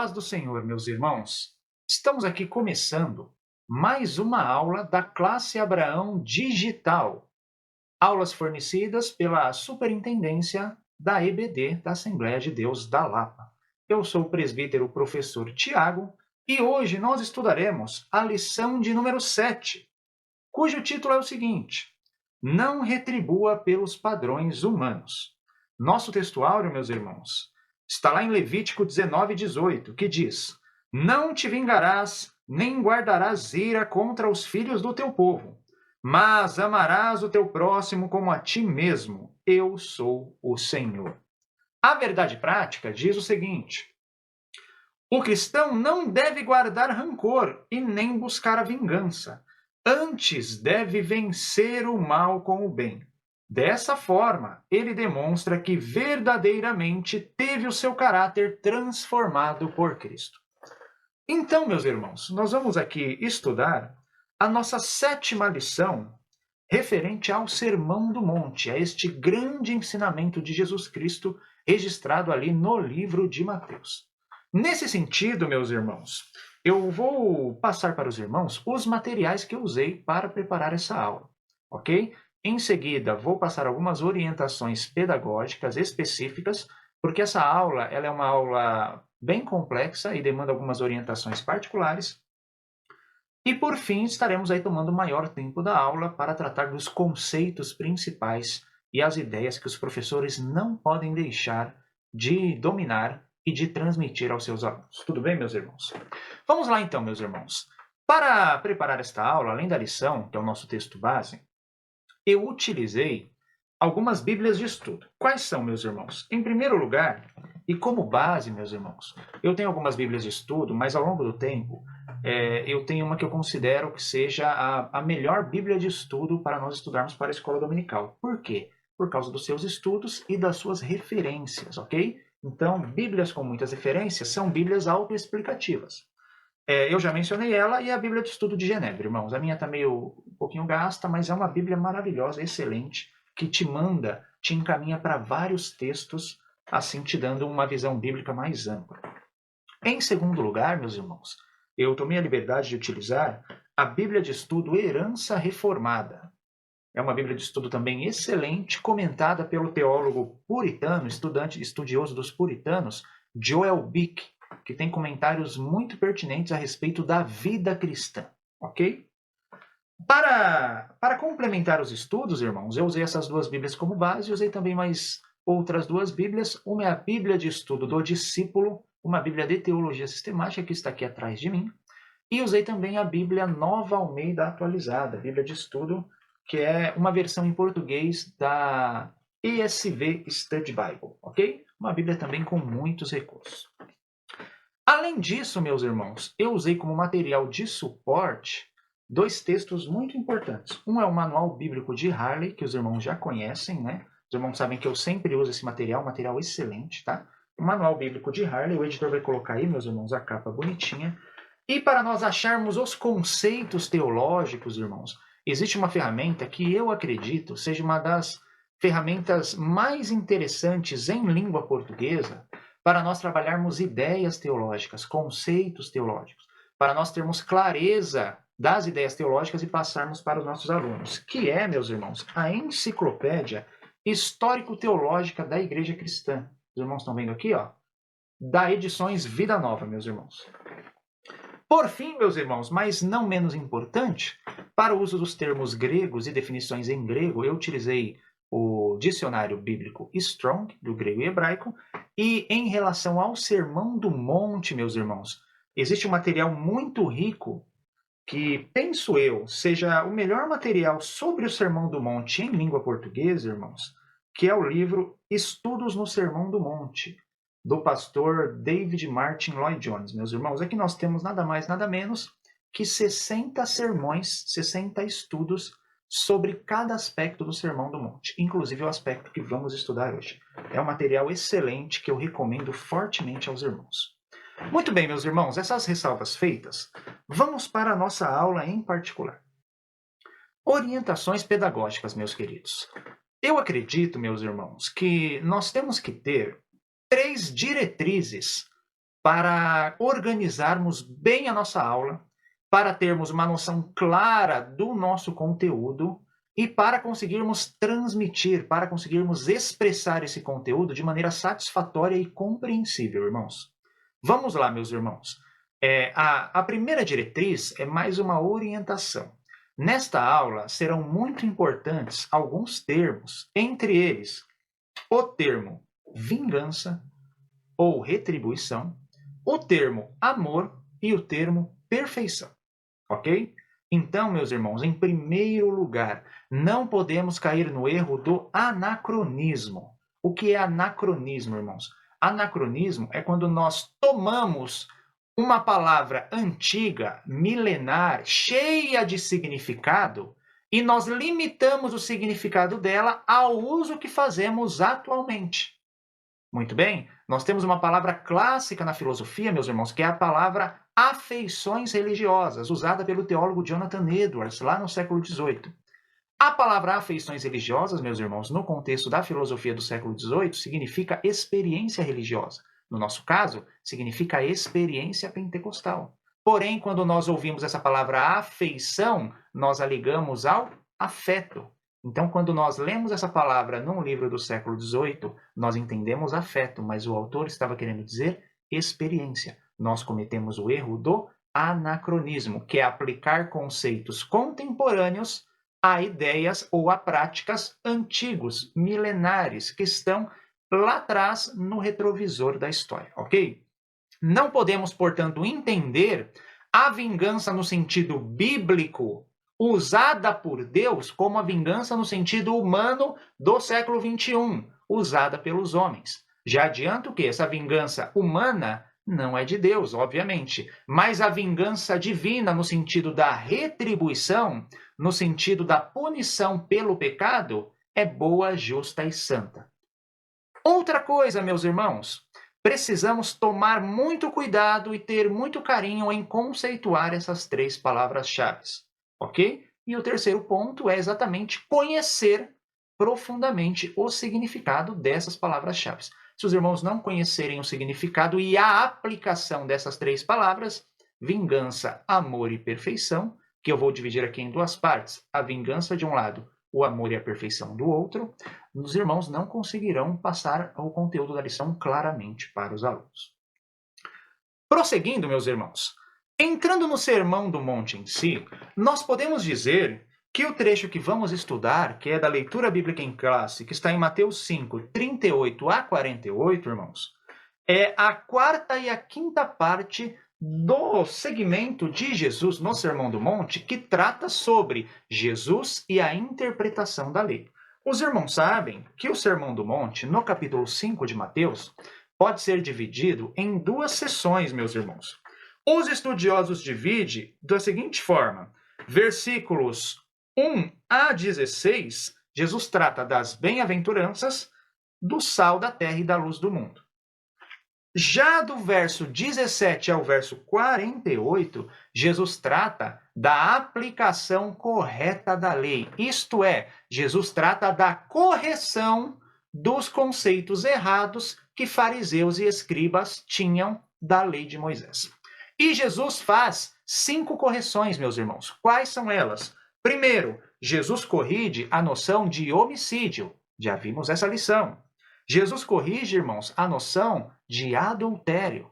paz do Senhor, meus irmãos. Estamos aqui começando mais uma aula da classe Abraão Digital. Aulas fornecidas pela Superintendência da EBD, da Assembleia de Deus da Lapa. Eu sou o presbítero professor Tiago e hoje nós estudaremos a lição de número 7, cujo título é o seguinte: Não retribua pelos padrões humanos. Nosso textuário, meus irmãos, está lá em Levítico 19:18, que diz: Não te vingarás, nem guardarás ira contra os filhos do teu povo, mas amarás o teu próximo como a ti mesmo. Eu sou o Senhor. A verdade prática diz o seguinte: o cristão não deve guardar rancor e nem buscar a vingança. Antes deve vencer o mal com o bem. Dessa forma, ele demonstra que verdadeiramente teve o seu caráter transformado por Cristo. Então, meus irmãos, nós vamos aqui estudar a nossa 7ª lição referente ao Sermão do Monte, a este grande ensinamento de Jesus Cristo registrado ali no livro de Mateus. Nesse sentido, meus irmãos, eu vou passar para os irmãos os materiais que eu usei para preparar essa aula, ok? Em seguida, vou passar algumas orientações pedagógicas específicas, porque essa aula ela é uma aula bem complexa e demanda algumas orientações particulares. E, por fim, estaremos aí tomando maior tempo da aula para tratar dos conceitos principais e as ideias que os professores não podem deixar de dominar e de transmitir aos seus alunos. Tudo bem, meus irmãos? Vamos lá, então, meus irmãos. Para preparar esta aula, além da lição, que é o nosso texto base, eu utilizei algumas bíblias de estudo. Quais são, meus irmãos? Em primeiro lugar, e como base, meus irmãos, eu tenho algumas bíblias de estudo, mas ao longo do tempo, eu tenho uma que eu considero que seja a melhor bíblia de estudo para nós estudarmos para a escola dominical. Por quê? Por causa dos seus estudos e das suas referências, ok? Então, bíblias com muitas referências são bíblias autoexplicativas. Eu já mencionei ela e a Bíblia de Estudo de Genebra, irmãos. A minha está meio um pouquinho gasta, mas é uma Bíblia maravilhosa, excelente, que te encaminha para vários textos, assim te dando uma visão bíblica mais ampla. Em segundo lugar, meus irmãos, eu tomei a liberdade de utilizar a Bíblia de Estudo Herança Reformada. É uma Bíblia de estudo também excelente, comentada pelo teólogo puritano, estudioso dos puritanos, Joel Bick, que tem comentários muito pertinentes a respeito da vida cristã, ok? Para complementar os estudos, irmãos, eu usei essas duas Bíblias como base e usei também mais outras duas Bíblias. Uma é a Bíblia de Estudo do Discípulo, uma Bíblia de Teologia Sistemática, que está aqui atrás de mim. E usei também a Bíblia Nova Almeida Atualizada, Bíblia de Estudo, que é uma versão em português da ESV Study Bible, ok? Uma Bíblia também com muitos recursos. Além disso, meus irmãos, eu usei como material de suporte dois textos muito importantes. Um é o Manual Bíblico de Harley, que os irmãos já conhecem, né? Os irmãos sabem que eu sempre uso esse material, um material excelente, tá? O Manual Bíblico de Harley, o editor vai colocar aí, meus irmãos, a capa bonitinha. E para nós acharmos os conceitos teológicos, irmãos, existe uma ferramenta que eu acredito seja uma das ferramentas mais interessantes em língua portuguesa para nós trabalharmos ideias teológicas, conceitos teológicos, para nós termos clareza das ideias teológicas e passarmos para os nossos alunos, que é, meus irmãos, a Enciclopédia Histórico-Teológica da Igreja Cristã. Os irmãos estão vendo aqui, ó, da Edições Vida Nova, meus irmãos. Por fim, meus irmãos, mas não menos importante, para o uso dos termos gregos e definições em grego, eu utilizei o dicionário bíblico Strong, do grego e hebraico, e em relação ao Sermão do Monte, meus irmãos, existe um material muito rico que, penso eu, seja o melhor material sobre o Sermão do Monte em língua portuguesa, irmãos, que é o livro Estudos no Sermão do Monte, do pastor David Martin Lloyd Jones, meus irmãos. Aqui nós temos nada mais, nada menos que 60 sermões, 60 estudos sobre cada aspecto do Sermão do Monte, inclusive o aspecto que vamos estudar hoje. É um material excelente que eu recomendo fortemente aos irmãos. Muito bem, meus irmãos, essas ressalvas feitas, vamos para a nossa aula em particular. Orientações pedagógicas, meus queridos. Eu acredito, meus irmãos, que nós temos que ter 3 diretrizes para organizarmos bem a nossa aula, para termos uma noção clara do nosso conteúdo e para conseguirmos transmitir, para conseguirmos expressar esse conteúdo de maneira satisfatória e compreensível, irmãos. Vamos lá, meus irmãos. A primeira diretriz é mais uma orientação. Nesta aula serão muito importantes alguns termos, entre eles o termo vingança ou retribuição, o termo amor e o termo perfeição, ok? Então, meus irmãos, em primeiro lugar, não podemos cair no erro do anacronismo. O que é anacronismo, irmãos? Anacronismo é quando nós tomamos uma palavra antiga, milenar, cheia de significado, e nós limitamos o significado dela ao uso que fazemos atualmente. Muito bem? Nós temos uma palavra clássica na filosofia, meus irmãos, que é a palavra afeições religiosas, usada pelo teólogo Jonathan Edwards, lá no século XVIII. A palavra afeições religiosas, meus irmãos, no contexto da filosofia do século XVIII, significa experiência religiosa. No nosso caso, significa experiência pentecostal. Porém, quando nós ouvimos essa palavra afeição, nós a ligamos ao afeto. Então, quando nós lemos essa palavra num livro do século XVIII, nós entendemos afeto, mas o autor estava querendo dizer experiência. Nós cometemos o erro do anacronismo, que é aplicar conceitos contemporâneos a ideias ou a práticas antigos, milenares, que estão lá atrás no retrovisor da história, ok? Não podemos, portanto, entender a vingança no sentido bíblico, usada por Deus, como a vingança no sentido humano do século XXI, usada pelos homens. Já adianto que essa vingança humana não é de Deus, obviamente, mas a vingança divina no sentido da retribuição, no sentido da punição pelo pecado, é boa, justa e santa. Outra coisa, meus irmãos, precisamos tomar muito cuidado e ter muito carinho em conceituar essas três palavras-chave, ok? E o terceiro ponto é exatamente conhecer profundamente o significado dessas palavras-chave. Se os irmãos não conhecerem o significado e a aplicação dessas três palavras, vingança, amor e perfeição, que eu vou dividir aqui em duas partes, a vingança de um lado, o amor e a perfeição do outro, os irmãos não conseguirão passar o conteúdo da lição claramente para os alunos. Prosseguindo, meus irmãos, entrando no Sermão do Monte em si, nós podemos dizer que o trecho que vamos estudar, que é da leitura bíblica em classe, que está em Mateus 5, 38 a 48, irmãos, é a quarta e a quinta parte do segmento de Jesus no Sermão do Monte, que trata sobre Jesus e a interpretação da lei. Os irmãos sabem que o Sermão do Monte, no capítulo 5 de Mateus, pode ser dividido em duas sessões, meus irmãos. Os estudiosos dividem da seguinte forma: versículos 1 a 16, Jesus trata das bem-aventuranças, do sal da terra e da luz do mundo. Já do verso 17 ao verso 48, Jesus trata da aplicação correta da lei. Isto é, Jesus trata da correção dos conceitos errados que fariseus e escribas tinham da lei de Moisés. E Jesus faz 5 correções, meus irmãos. Quais são elas? Primeiro, Jesus corrige a noção de homicídio. Já vimos essa lição. Jesus corrige, irmãos, a noção de adultério.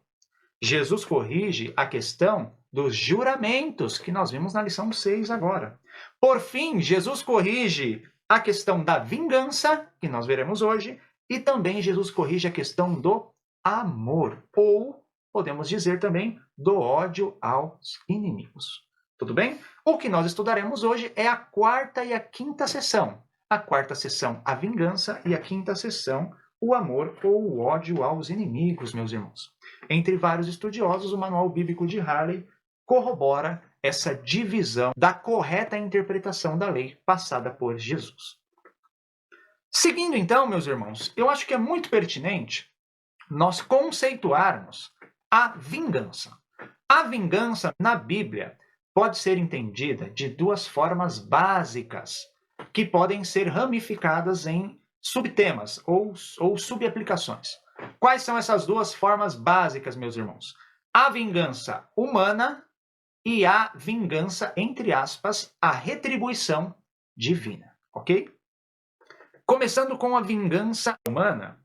Jesus corrige a questão dos juramentos, que nós vimos na lição 6 agora. Por fim, Jesus corrige a questão da vingança, que nós veremos hoje, e também Jesus corrige a questão do amor, ou podemos dizer também do ódio aos inimigos. Tudo bem? O que nós estudaremos hoje é a quarta e a quinta sessão. A quarta sessão, a vingança, e a quinta sessão, o amor ou o ódio aos inimigos, meus irmãos. Entre vários estudiosos, o Manual Bíblico de Harley corrobora essa divisão da correta interpretação da lei passada por Jesus. Seguindo então, meus irmãos, eu acho que é muito pertinente nós conceituarmos a vingança. A vingança na Bíblia pode ser entendida de duas formas básicas, que podem ser ramificadas em subtemas ou subaplicações. Quais são essas duas formas básicas, meus irmãos? A vingança humana e a vingança, entre aspas, a retribuição divina, ok? Começando com a vingança humana,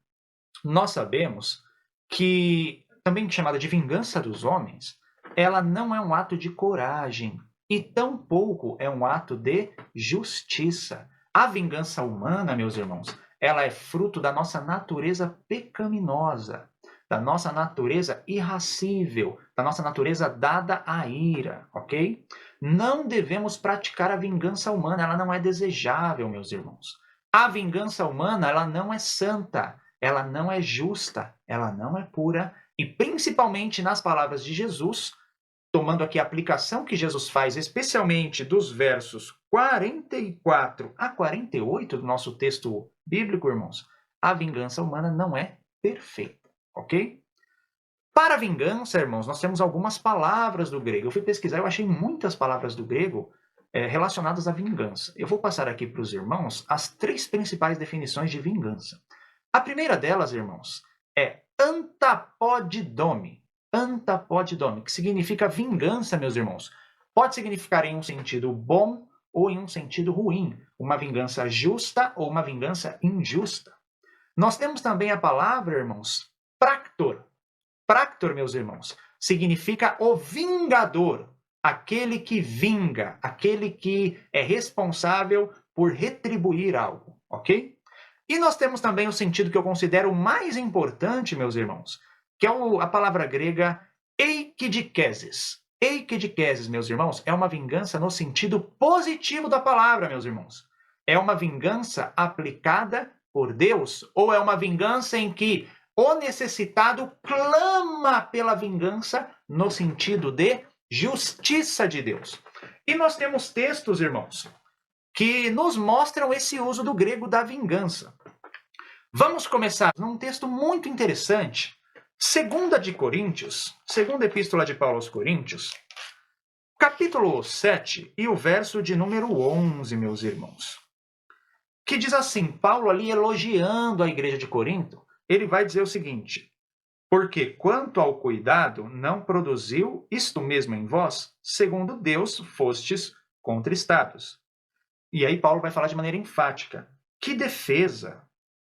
nós sabemos que, também chamada de vingança dos homens, ela não é um ato de coragem e tampouco é um ato de justiça. A vingança humana, meus irmãos, ela é fruto da nossa natureza pecaminosa, da nossa natureza irracível, da nossa natureza dada à ira, ok? Não devemos praticar a vingança humana, ela não é desejável, meus irmãos. A vingança humana, ela não é santa, ela não é justa, ela não é pura, e principalmente nas palavras de Jesus, tomando aqui a aplicação que Jesus faz, especialmente dos versos 44 a 48 do nosso texto bíblico, irmãos, a vingança humana não é perfeita, ok? Para a vingança, irmãos, nós temos algumas palavras do grego. Eu fui pesquisar, eu achei muitas palavras do grego relacionadas à vingança. Eu vou passar aqui para os irmãos as 3 principais definições de vingança. A primeira delas, irmãos, é antapodidome. Antapodidome, que significa vingança, meus irmãos. Pode significar em um sentido bom ou em um sentido ruim. Uma vingança justa ou uma vingança injusta. Nós temos também a palavra, irmãos, practor. Practor, meus irmãos, significa o vingador, aquele que vinga, aquele que é responsável por retribuir algo, ok? E nós temos também o sentido que eu considero mais importante, meus irmãos, que é a palavra grega eikidikesis. Eikidikesis, meus irmãos, é uma vingança no sentido positivo da palavra, meus irmãos. É uma vingança aplicada por Deus ou é uma vingança em que o necessitado clama pela vingança no sentido de justiça de Deus? E nós temos textos, irmãos, que nos mostram esse uso do grego da vingança. Vamos começar num texto muito interessante, 2 de Coríntios, segunda epístola de Paulo aos Coríntios, capítulo 7 e o verso de número 11, meus irmãos. Que diz assim, Paulo ali elogiando a igreja de Corinto, ele vai dizer o seguinte: porque quanto ao cuidado não produziu isto mesmo em vós, segundo Deus fostes contristados. E aí Paulo vai falar de maneira enfática. Que defesa,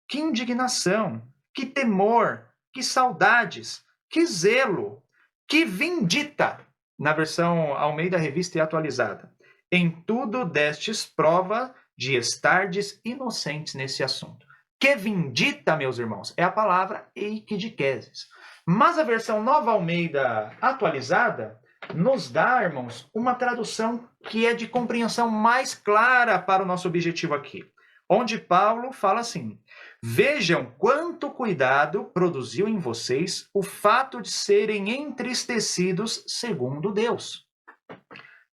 que indignação, que temor, que saudades, que zelo, que vindita, na versão Almeida Revista e Atualizada. Em tudo destes prova de estardes inocentes nesse assunto. Que vindita, meus irmãos, é a palavra eikidikesis. Mas a versão Nova Almeida Atualizada nos dá, irmãos, uma tradução que é de compreensão mais clara para o nosso objetivo aqui. Onde Paulo fala assim: vejam quanto cuidado produziu em vocês o fato de serem entristecidos segundo Deus.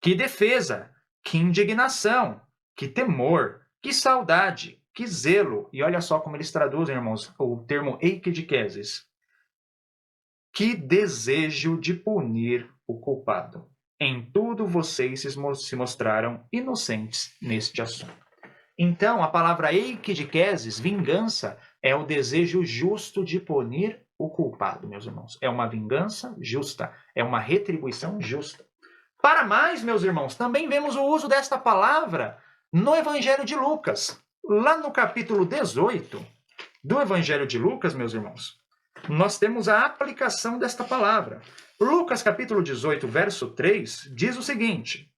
Que defesa, que indignação, que temor, que saudade, que zelo. E olha só como eles traduzem, irmãos, o termo eikidikesis. Que desejo de punir o culpado. Em tudo vocês se mostraram inocentes neste assunto. Então, a palavra eikidikesis, vingança, é o desejo justo de punir o culpado, meus irmãos. É uma vingança justa, é uma retribuição justa. Para mais, meus irmãos, também vemos o uso desta palavra no Evangelho de Lucas. Lá no capítulo 18 do Evangelho de Lucas, meus irmãos, nós temos a aplicação desta palavra. Lucas capítulo 18, verso 3, diz o seguinte: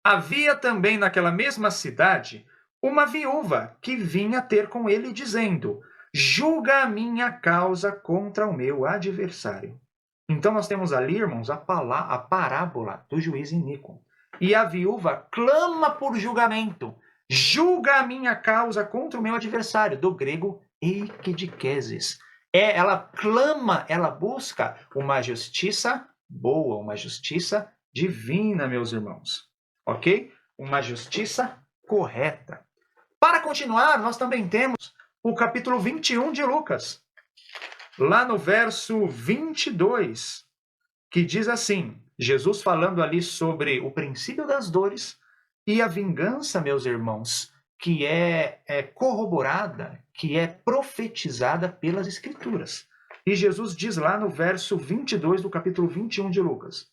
havia também naquela mesma cidade uma viúva que vinha ter com ele, dizendo: julga a minha causa contra o meu adversário. Então nós temos ali, irmãos, a parábola do juiz iníquo. E a viúva clama por julgamento. Julga a minha causa contra o meu adversário, do grego eikidikesis. Ela clama, ela busca uma justiça boa, uma justiça divina, meus irmãos. Ok? Uma justiça correta. Para continuar, nós também temos o capítulo 21 de Lucas. Lá no verso 22, que diz assim, Jesus falando ali sobre o princípio das dores e a vingança, meus irmãos, que é corroborada, que é profetizada pelas Escrituras. E Jesus diz lá no verso 22 do capítulo 21 de Lucas: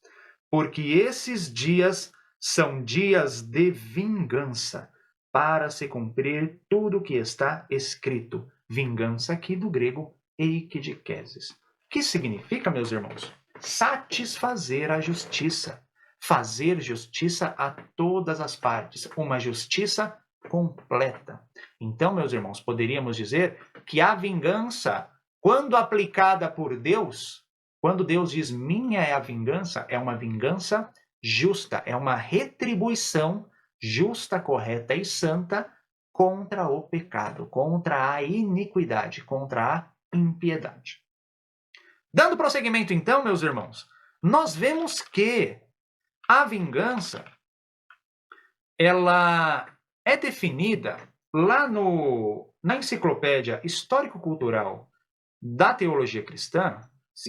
porque esses dias são dias de vingança, para se cumprir tudo o que está escrito. Vingança aqui do grego eikidikeses. Que significa, meus irmãos? Satisfazer a justiça. Fazer justiça a todas as partes. Uma justiça completa. Então, meus irmãos, poderíamos dizer que a vingança, quando aplicada por Deus, quando Deus diz minha é a vingança, é uma vingança justa, é uma retribuição justa, correta e santa contra o pecado, contra a iniquidade, contra a impiedade. Dando prosseguimento, então, meus irmãos, nós vemos que a vingança, ela é definida lá na enciclopédia histórico-cultural da teologia cristã,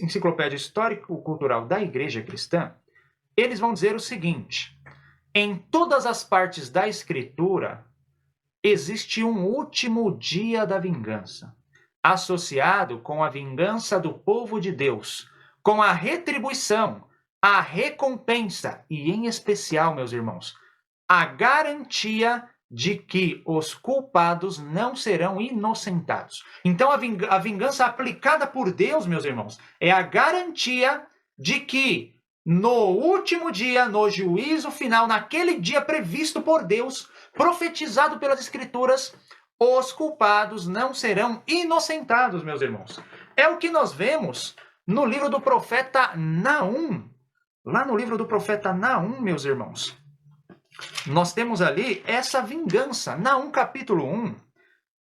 enciclopédia histórico-cultural da Igreja Cristã, eles vão dizer o seguinte: em todas as partes da Escritura existe um último dia da vingança, associado com a vingança do povo de Deus, com a retribuição, a recompensa e, em especial, meus irmãos, a garantia de que os culpados não serão inocentados. Então, a vingança aplicada por Deus, meus irmãos, é a garantia de que no último dia, no juízo final, naquele dia previsto por Deus, profetizado pelas Escrituras, os culpados não serão inocentados, meus irmãos. É o que nós vemos no livro do profeta Naum. Lá no livro do profeta Naum, meus irmãos, nós temos ali essa vingança. Naum capítulo 1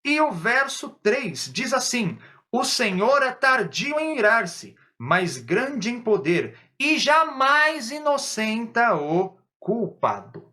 e o verso 3 diz assim: o Senhor é tardio em irar-se, mas grande em poder, e jamais inocenta o culpado.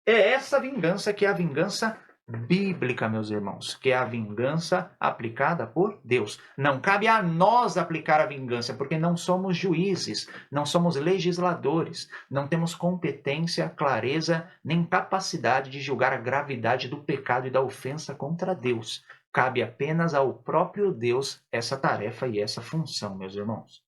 É essa vingança que é a vingança bíblica, meus irmãos, que é a vingança aplicada por Deus. Não cabe a nós aplicar a vingança, porque não somos juízes, não somos legisladores, não temos competência, clareza, nem capacidade de julgar a gravidade do pecado e da ofensa contra Deus. Cabe apenas ao próprio Deus essa tarefa e essa função, meus irmãos.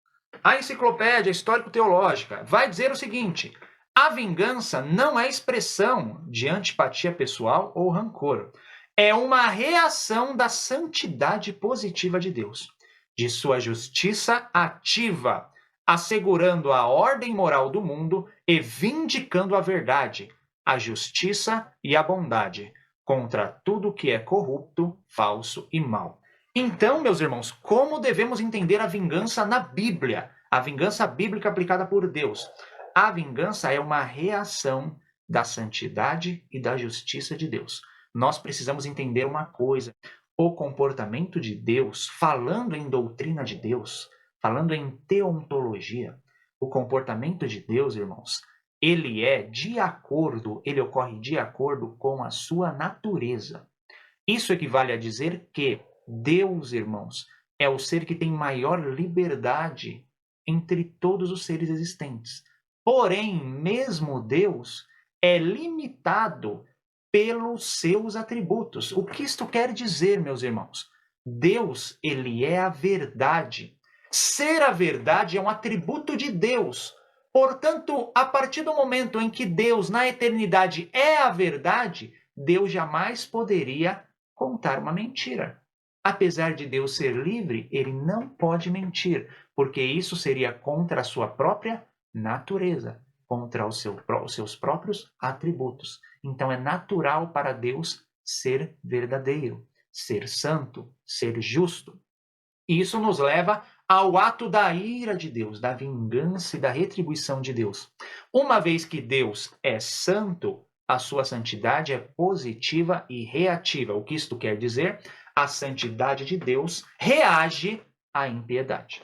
A enciclopédia histórico-teológica vai dizer o seguinte: a vingança não é expressão de antipatia pessoal ou rancor. É uma reação da santidade positiva de Deus, de sua justiça ativa, assegurando a ordem moral do mundo e vindicando a verdade, a justiça e a bondade, contra tudo que é corrupto, falso e mau. Então, meus irmãos, como devemos entender a vingança na Bíblia? A vingança bíblica aplicada por Deus. A vingança é uma reação da santidade e da justiça de Deus. Nós precisamos entender uma coisa: o comportamento de Deus, falando em doutrina de Deus, falando em teontologia, o comportamento de Deus, irmãos, ele ocorre de acordo com a sua natureza. Isso equivale a dizer que Deus, irmãos, é o ser que tem maior liberdade entre todos os seres existentes. Porém, mesmo Deus é limitado pelos seus atributos. O que isto quer dizer, meus irmãos? Deus, ele é a verdade. Ser a verdade é um atributo de Deus. Portanto, a partir do momento em que Deus, na eternidade, é a verdade, Deus jamais poderia contar uma mentira. Apesar de Deus ser livre, ele não pode mentir, porque isso seria contra a sua própria natureza, contra os seus próprios atributos. Então é natural para Deus ser verdadeiro, ser santo, ser justo. E isso nos leva ao ato da ira de Deus, da vingança e da retribuição de Deus. Uma vez que Deus é santo, a sua santidade é positiva e reativa. O que isto quer dizer? A santidade de Deus reage à impiedade.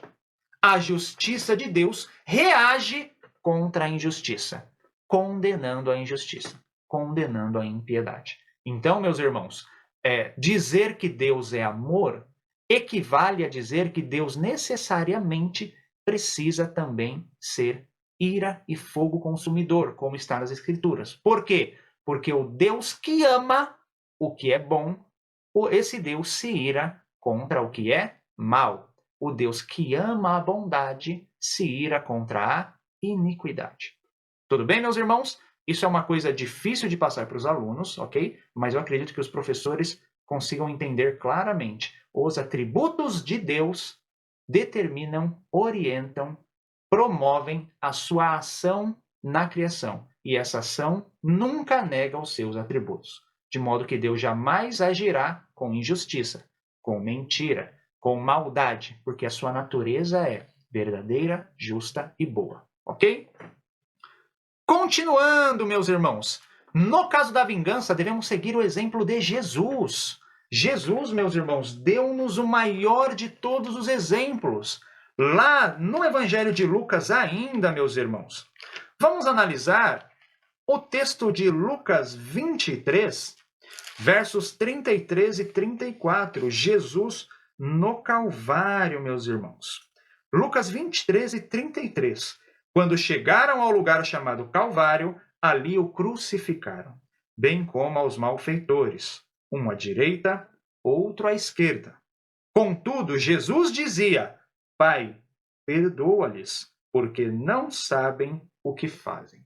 A justiça de Deus reage contra a injustiça, condenando a injustiça, condenando a impiedade. Então, meus irmãos, dizer que Deus é amor equivale a dizer que Deus necessariamente precisa também ser ira e fogo consumidor, como está nas Escrituras. Por quê? Porque o Deus que ama o que é bom esse Deus se ira contra o que é mal. O Deus que ama a bondade se ira contra a iniquidade. Tudo bem, meus irmãos? Isso é uma coisa difícil de passar para os alunos, ok? Mas eu acredito que os professores consigam entender claramente. Os atributos de Deus determinam, orientam, promovem a sua ação na criação. E essa ação nunca nega os seus atributos. De modo que Deus jamais agirá com injustiça, com mentira, com maldade, porque a sua natureza é verdadeira, justa e boa. Ok? Continuando, meus irmãos, no caso da vingança, devemos seguir o exemplo de Jesus. Jesus, meus irmãos, deu-nos o maior de todos os exemplos. Lá no Evangelho de Lucas ainda, meus irmãos. Vamos analisar o texto de Lucas 23, versos 33 e 34. Jesus no Calvário, meus irmãos. Lucas 23 e 33. Quando chegaram ao lugar chamado Calvário, ali o crucificaram, bem como aos malfeitores, um à direita, outro à esquerda. Contudo, Jesus dizia: Pai, perdoa-lhes, porque não sabem o que fazem.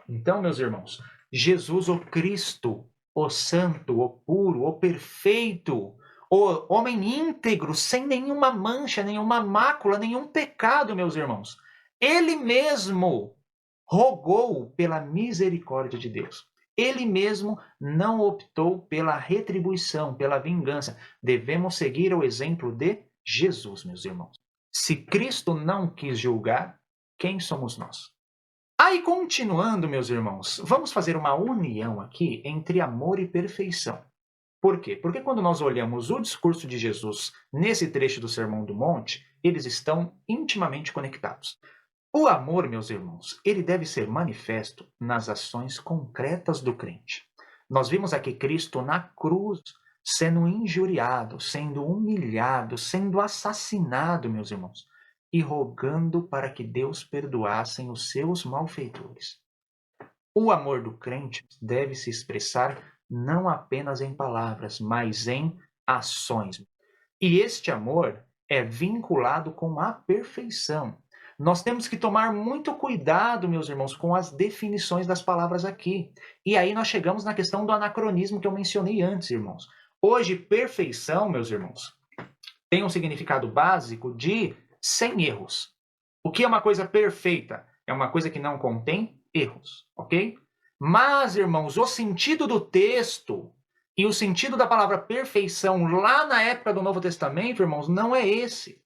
Então, meus irmãos, Jesus, o Cristo, o Santo, o Puro, o Perfeito, o homem íntegro, sem nenhuma mancha, nenhuma mácula, nenhum pecado, meus irmãos, ele mesmo rogou pela misericórdia de Deus. Ele mesmo não optou pela retribuição, pela vingança. Devemos seguir o exemplo de Jesus, meus irmãos. Se Cristo não quis julgar, quem somos nós? Aí, continuando, meus irmãos, vamos fazer uma união aqui entre amor e perfeição. Por quê? Porque quando nós olhamos o discurso de Jesus nesse trecho do Sermão do Monte, eles estão intimamente conectados. O amor, meus irmãos, ele deve ser manifesto nas ações concretas do crente. Nós vimos aqui Cristo na cruz, sendo injuriado, sendo humilhado, sendo assassinado, meus irmãos, e rogando para que Deus perdoasse os seus malfeitores. O amor do crente deve se expressar não apenas em palavras, mas em ações. E este amor é vinculado com a perfeição. Nós temos que tomar muito cuidado, meus irmãos, com as definições das palavras aqui. E aí nós chegamos na questão do anacronismo que eu mencionei antes, irmãos. Hoje, perfeição, meus irmãos, tem um significado básico de sem erros. O que é uma coisa perfeita? É uma coisa que não contém erros, ok? Mas, irmãos, o sentido do texto e o sentido da palavra perfeição lá na época do Novo Testamento, irmãos, não é esse.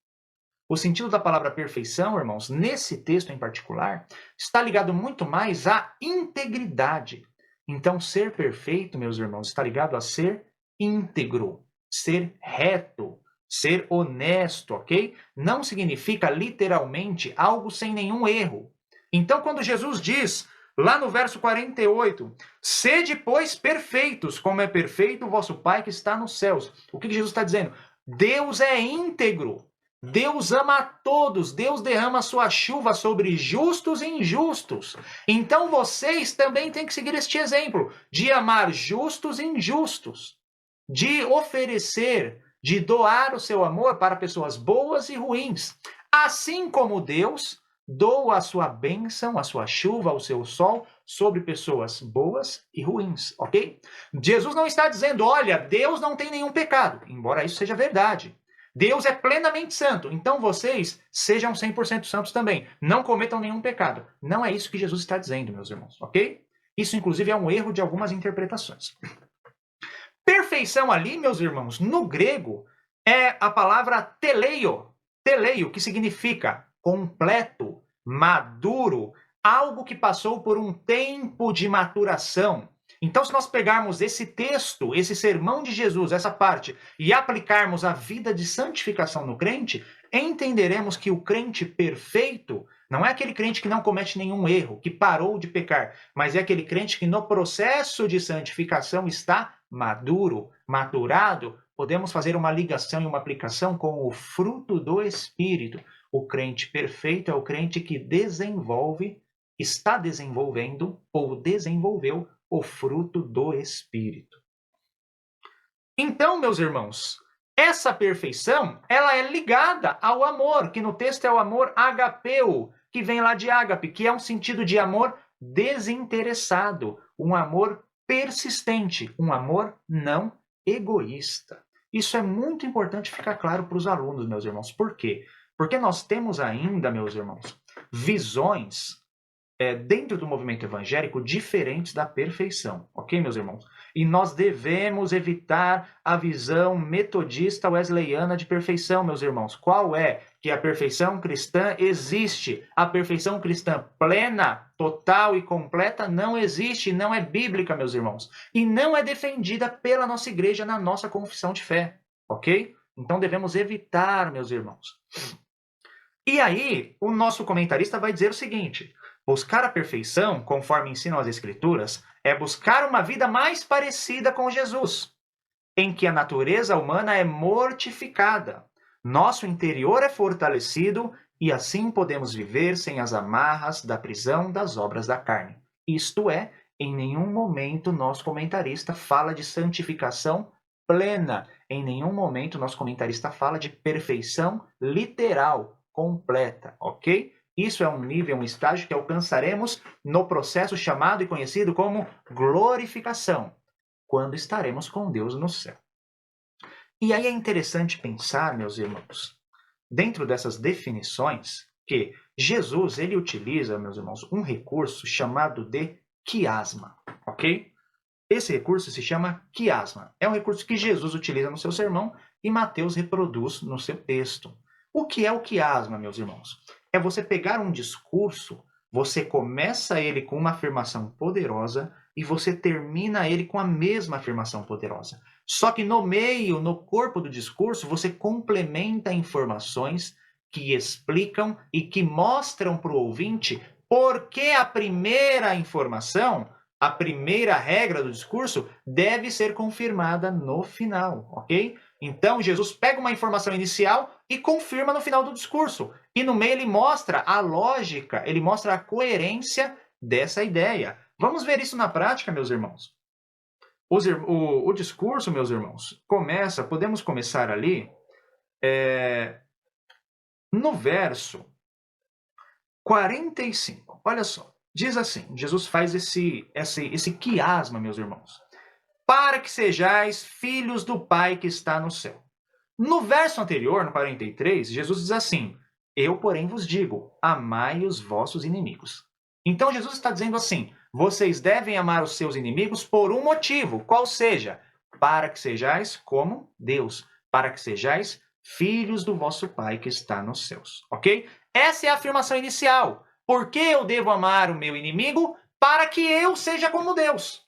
O sentido da palavra perfeição, irmãos, nesse texto em particular, está ligado muito mais à integridade. Então, ser perfeito, meus irmãos, está ligado a ser íntegro, ser reto, ser honesto, ok? Não significa literalmente algo sem nenhum erro. Então, quando Jesus diz, lá no verso 48, sede, pois, perfeitos, como é perfeito o vosso Pai que está nos céus. O que Jesus está dizendo? Deus é íntegro. Deus ama a todos, Deus derrama sua chuva sobre justos e injustos. Então vocês também têm que seguir este exemplo de amar justos e injustos, de oferecer, de doar o seu amor para pessoas boas e ruins. Assim como Deus doa a sua bênção, a sua chuva, o seu sol sobre pessoas boas e ruins, ok? Jesus não está dizendo, olha, Deus não tem nenhum pecado, embora isso seja verdade. Deus é plenamente santo, então vocês sejam 100% santos também. Não cometam nenhum pecado. Não é isso que Jesus está dizendo, meus irmãos, ok? Isso, inclusive, é um erro de algumas interpretações. Perfeição ali, meus irmãos, no grego, é a palavra teleio. Teleio, que significa completo, maduro, algo que passou por um tempo de maturação. Então, se nós pegarmos esse texto, esse sermão de Jesus, essa parte, e aplicarmos a vida de santificação no crente, entenderemos que o crente perfeito não é aquele crente que não comete nenhum erro, que parou de pecar, mas é aquele crente que no processo de santificação está maduro, maturado. Podemos fazer uma ligação e uma aplicação com o fruto do Espírito. O crente perfeito é o crente que desenvolve, está desenvolvendo ou desenvolveu o fruto do Espírito. Então, meus irmãos, essa perfeição, ela é ligada ao amor, que no texto é o amor agapeu, que vem lá de ágape, que é um sentido de amor desinteressado, um amor persistente, um amor não egoísta. Isso é muito importante ficar claro para os alunos, meus irmãos. Por quê? Porque nós temos ainda, meus irmãos, visões dentro do movimento evangélico diferentes da perfeição, ok, meus irmãos? E nós devemos evitar a visão metodista wesleyana de perfeição, meus irmãos. Qual é? Que a perfeição cristã existe. A perfeição cristã plena, total e completa não existe, não é bíblica, meus irmãos. E não é defendida pela nossa igreja na nossa confissão de fé, ok? Então devemos evitar, meus irmãos. E aí, o nosso comentarista vai dizer o seguinte: buscar a perfeição, conforme ensinam as Escrituras, é buscar uma vida mais parecida com Jesus, em que a natureza humana é mortificada, nosso interior é fortalecido e assim podemos viver sem as amarras da prisão das obras da carne. Isto é, em nenhum momento nosso comentarista fala de santificação plena, em nenhum momento nosso comentarista fala de perfeição literal, completa, ok? Isso é um nível, um estágio que alcançaremos no processo chamado e conhecido como glorificação, quando estaremos com Deus no céu. E aí é interessante pensar, meus irmãos, dentro dessas definições, que Jesus ele utiliza, meus irmãos, um recurso chamado de quiasma, ok? Esse recurso se chama quiasma. É um recurso que Jesus utiliza no seu sermão e Mateus reproduz no seu texto. O que é o quiasma, meus irmãos? É você pegar um discurso, você começa ele com uma afirmação poderosa e você termina ele com a mesma afirmação poderosa. Só que no meio, no corpo do discurso, você complementa informações que explicam e que mostram para o ouvinte por que a primeira informação, a primeira regra do discurso, deve ser confirmada no final, ok? Então, Jesus pega uma informação inicial e confirma no final do discurso. E no meio ele mostra a lógica, ele mostra a coerência dessa ideia. Vamos ver isso na prática, meus irmãos. O discurso, meus irmãos, podemos começar ali no verso 45. Olha só, diz assim, Jesus faz esse quiasma, meus irmãos. Para que sejais filhos do Pai que está no céu. No verso anterior, no 43, Jesus diz assim: eu, porém, vos digo, amai os vossos inimigos. Então Jesus está dizendo assim: vocês devem amar os seus inimigos por um motivo, qual seja, para que sejais como Deus, para que sejais filhos do vosso Pai que está nos céus, ok? Essa é a afirmação inicial. Por que eu devo amar o meu inimigo? Para que eu seja como Deus.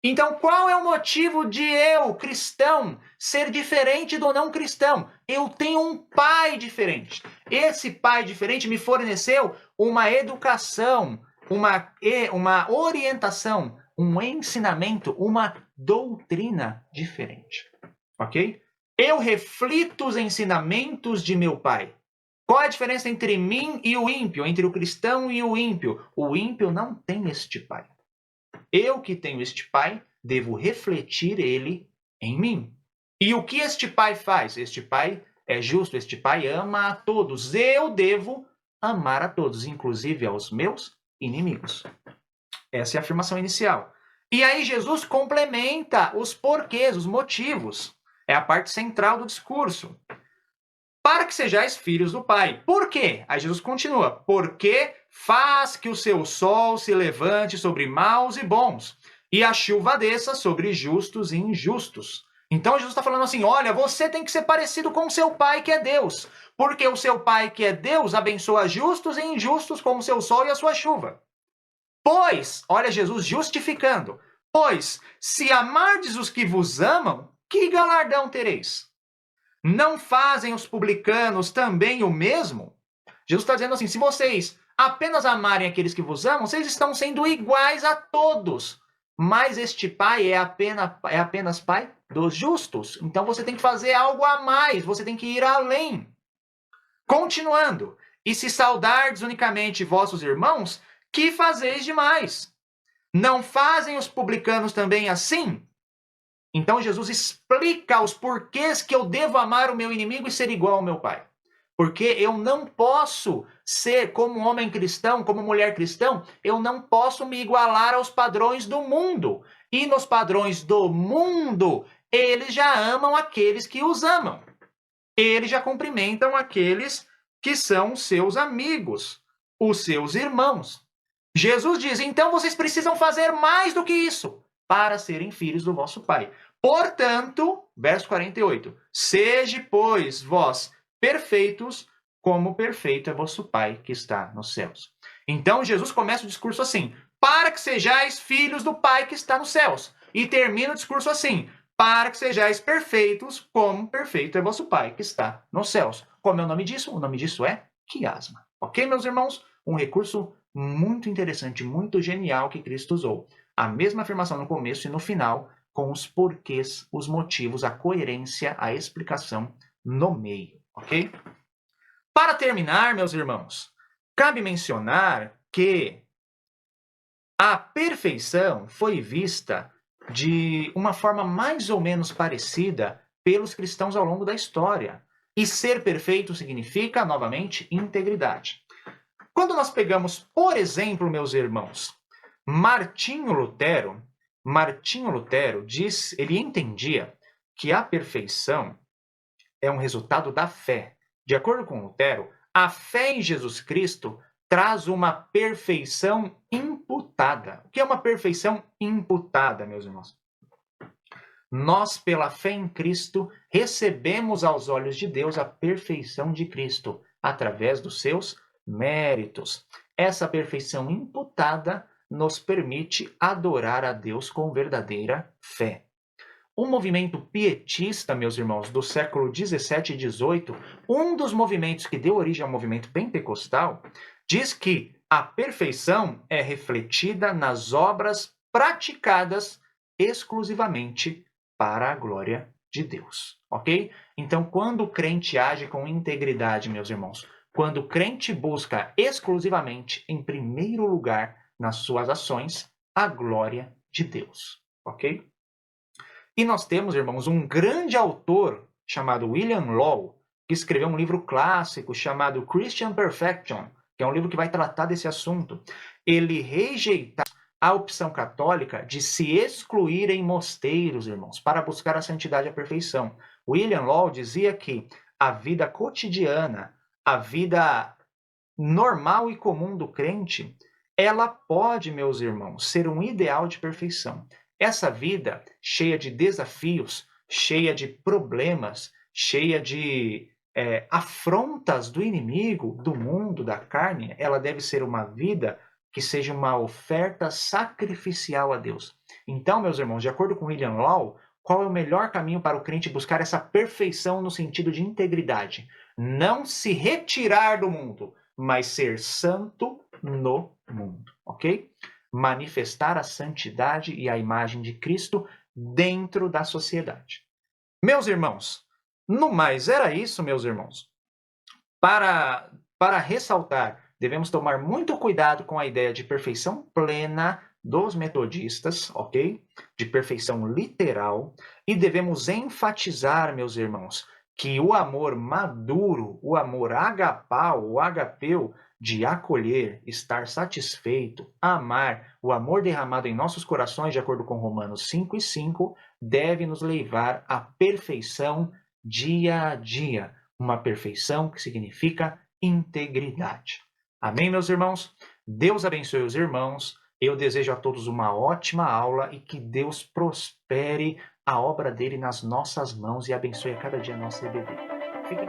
Então, qual é o motivo de eu, cristão, ser diferente do não cristão? Eu tenho um pai diferente. Esse pai diferente me forneceu uma educação, uma orientação, um ensinamento, uma doutrina diferente. Ok? Eu reflito os ensinamentos de meu pai. Qual é a diferença entre mim e o ímpio, entre o cristão e o ímpio? O ímpio não tem este pai. Eu que tenho este pai, devo refletir ele em mim. E o que este pai faz? Este pai é justo, este pai ama a todos. Eu devo amar a todos, inclusive aos meus inimigos. Essa é a afirmação inicial. E aí Jesus complementa os porquês, os motivos. É a parte central do discurso. Para que sejais filhos do Pai. Por quê? Aí Jesus continua. Porque faz que o seu sol se levante sobre maus e bons, e a chuva desça sobre justos e injustos. Então Jesus está falando assim, olha, você tem que ser parecido com o seu Pai que é Deus, porque o seu Pai que é Deus abençoa justos e injustos como o seu sol e a sua chuva. Pois, olha Jesus justificando, pois, se amardes os que vos amam, que galardão tereis? Não fazem os publicanos também o mesmo? Jesus está dizendo assim, se vocês apenas amarem aqueles que vos amam, vocês estão sendo iguais a todos. Mas este pai é apenas pai dos justos. Então você tem que fazer algo a mais, você tem que ir além. Continuando, e se saudardes unicamente vossos irmãos, que fazeis demais? Não fazem os publicanos também assim? Então Jesus explica os porquês que eu devo amar o meu inimigo e ser igual ao meu Pai. Porque eu não posso ser, como homem cristão, como mulher cristã, eu não posso me igualar aos padrões do mundo. E nos padrões do mundo, eles já amam aqueles que os amam. Eles já cumprimentam aqueles que são seus amigos, os seus irmãos. Jesus diz: então vocês precisam fazer mais do que isso para serem filhos do vosso Pai. Portanto, verso 48, sede, pois, vós perfeitos, como perfeito é vosso Pai que está nos céus. Então, Jesus começa o discurso assim: para que sejais filhos do Pai que está nos céus. E termina o discurso assim: para que sejais perfeitos, como perfeito é vosso Pai que está nos céus. Como é o nome disso? O nome disso é quiasma. Ok, meus irmãos? Um recurso muito interessante, muito genial que Cristo usou. A mesma afirmação no começo e no final, com os porquês, os motivos, a coerência, a explicação no meio, ok? Para terminar, meus irmãos, cabe mencionar que a perfeição foi vista de uma forma mais ou menos parecida pelos cristãos ao longo da história. E ser perfeito significa, novamente, integridade. Quando nós pegamos, por exemplo, meus irmãos, Martinho Lutero ele entendia que a perfeição é um resultado da fé. De acordo com Lutero, a fé em Jesus Cristo traz uma perfeição imputada. O que é uma perfeição imputada, meus irmãos? Nós, pela fé em Cristo, recebemos aos olhos de Deus a perfeição de Cristo, através dos seus méritos. Essa perfeição imputada nos permite adorar a Deus com verdadeira fé. O movimento pietista, meus irmãos, do século 17 e 18, um dos movimentos que deu origem ao movimento pentecostal, diz que a perfeição é refletida nas obras praticadas exclusivamente para a glória de Deus, ok? Então, quando o crente age com integridade, meus irmãos, quando o crente busca exclusivamente, em primeiro lugar, nas suas ações, a glória de Deus, ok? E nós temos, irmãos, um grande autor chamado William Law, que escreveu um livro clássico chamado Christian Perfection, que é um livro que vai tratar desse assunto. Ele rejeita a opção católica de se excluir em mosteiros, irmãos, para buscar a santidade e a perfeição. William Law dizia que a vida cotidiana, a vida normal e comum do crente, ela pode, meus irmãos, ser um ideal de perfeição. Essa vida cheia de desafios, cheia de problemas, cheia de afrontas do inimigo, do mundo, da carne, ela deve ser uma vida que seja uma oferta sacrificial a Deus. Então, meus irmãos, de acordo com William Law, qual é o melhor caminho para o crente buscar essa perfeição no sentido de integridade? Não se retirar do mundo, mas ser santo no mundo, ok? Manifestar a santidade e a imagem de Cristo dentro da sociedade. Meus irmãos, no mais, era isso, meus irmãos. Para ressaltar, devemos tomar muito cuidado com a ideia de perfeição plena dos metodistas, ok? De perfeição literal. E devemos enfatizar, meus irmãos, que o amor maduro, o amor agapau, o agapeu, de acolher, estar satisfeito, amar, o amor derramado em nossos corações, de acordo com Romanos 5:5, deve nos levar à perfeição dia a dia. Uma perfeição que significa integridade. Amém, meus irmãos? Deus abençoe os irmãos. Eu desejo a todos uma ótima aula e que Deus prospere a obra dele nas nossas mãos e abençoe a cada dia a nossa EBD. Fiquem